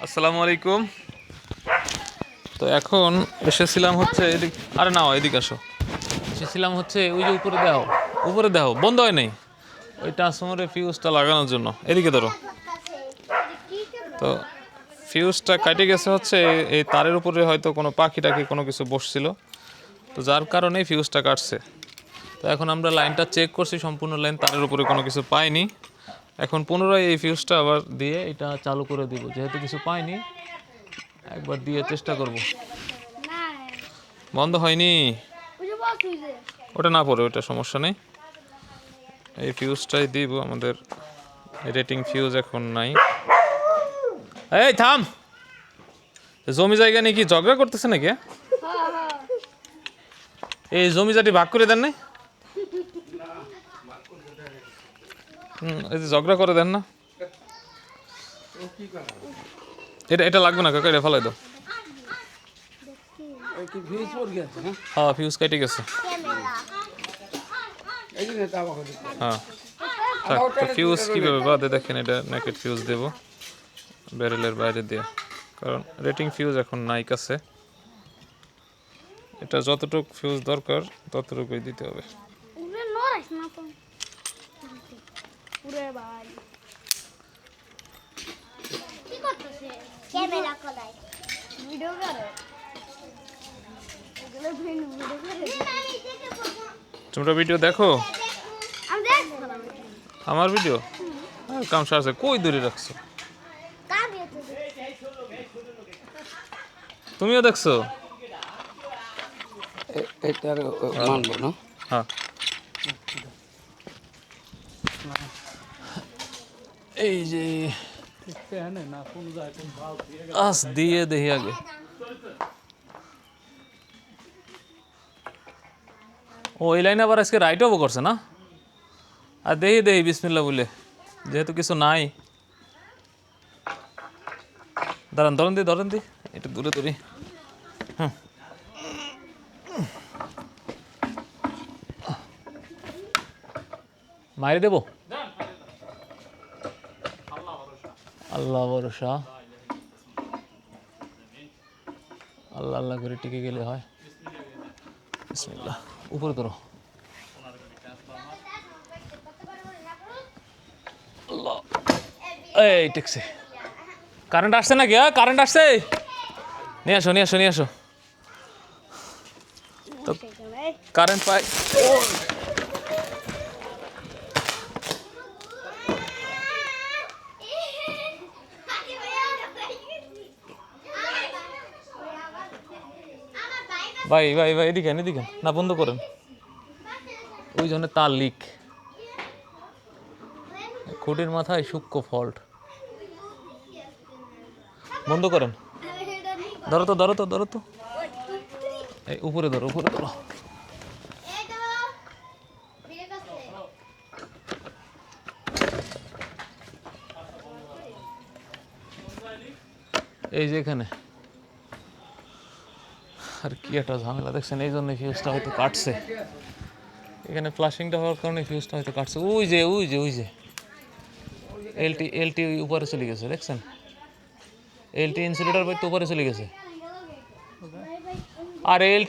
আসসালামু আলাইকুম। তো এখন এসেছিলাম হচ্ছে এদিক, আরে না এদিকে আসো। এসেছিলাম হচ্ছে ওই যে উপরে দাও বন্ধ হয় নাই, ওই ট্রান্সফরমারের ফিউজটা লাগানোর জন্য। এদিকে ধরো। তো ফিউজটা কাটে গেছে হচ্ছে এই তারের উপরে হয়তো কোনো পাখি টাকি কোনো কিছু বসছিল, তো যার কারণেই ফিউজটা কাটছে। তো এখন আমরা লাইনটা চেক করছি, সম্পূর্ণ লাইন, তারের উপরে কোনো কিছু পাইনি। এখন পুনরায় এই ফিউজটা আবার দিয়ে এটা চালু করে দিব, যেহেতু কিছু পাইনি একবার দিয়ে চেষ্টা করব। বন্ধ হয়নি, ওটা না পড়ে ওটা সমস্যা নেই। এই ফিউজটাই দিব, আমাদের রেটিং ফিউজ এখন নাই। এই থাম, জমি জায়গা নিয়ে কি ঝগড়া করতেছে নাকি? এই জমি জাতি ভাগ করে দেন নাই? এই যে ঝগড়া করে দেন না, এটা এটা লাগবে না কাকা, এটা ফেলাই দাও। হ্যাঁ ফিউজ কেটে গেছে। হ্যাঁ তো ফিউজ কীভাবে বাদে দেখেন, এটা নেকেট ফিউজ দেবো ব্যারেলের বাইরে দিয়ে, কারণ রেটিং ফিউজ এখন নাই কাছে। এটা যতটুকু ফিউজ দরকার ততটুকুই দিতে হবে। তোমরা ভিডিও দেখো? আমার ভিডিও কাম সারছে, কই দূরে রাখছো? তুমিও দেখছো? এটার মানবো না। হ্যাঁ এই যে আস দিয়ে দেখি আগে। ও এই লাইনে আবার আজকে রাইট অফ করছে না? আর দেখি বিসমিল্লা বলে, যেহেতু কিছু নাই। ধরেন দি একটু দূরে ধরি। হুম মারি দেবো, আল্লাহ ভরসা, আল্লাহ আল্লাহ করে টিকে গেলে হয়। বিসমিল্লাহ, উপরে ধরো। আল্লাহ, এই টেকছে। কারেন্ট আসছে নাকি? কারেন্ট আসছে, নিয়ে আসো। তো কারেন্ট পাই। ভাই এদিকে না, বন্ধ করেন। ওই জন্য তার লিক, খুঁটির মাথায় সূক্ষ্ম ফল্ট। বন্ধ করেন। ধরো তো এই উপরে ধরো। এই যে এখানে আর কি একটা ঝামেলা দেখছেন, এই জন্য ফিউজটা হয়তো কাটছে। এখানে ফ্লাশিংটা হওয়ার কারণে ফিউজটা হয়তো কাটছে। ওই যে এলটি উপরে চলে গেছে, দেখছেন? এলটি ইনসুলেটর তো উপরে চলে গেছে। আর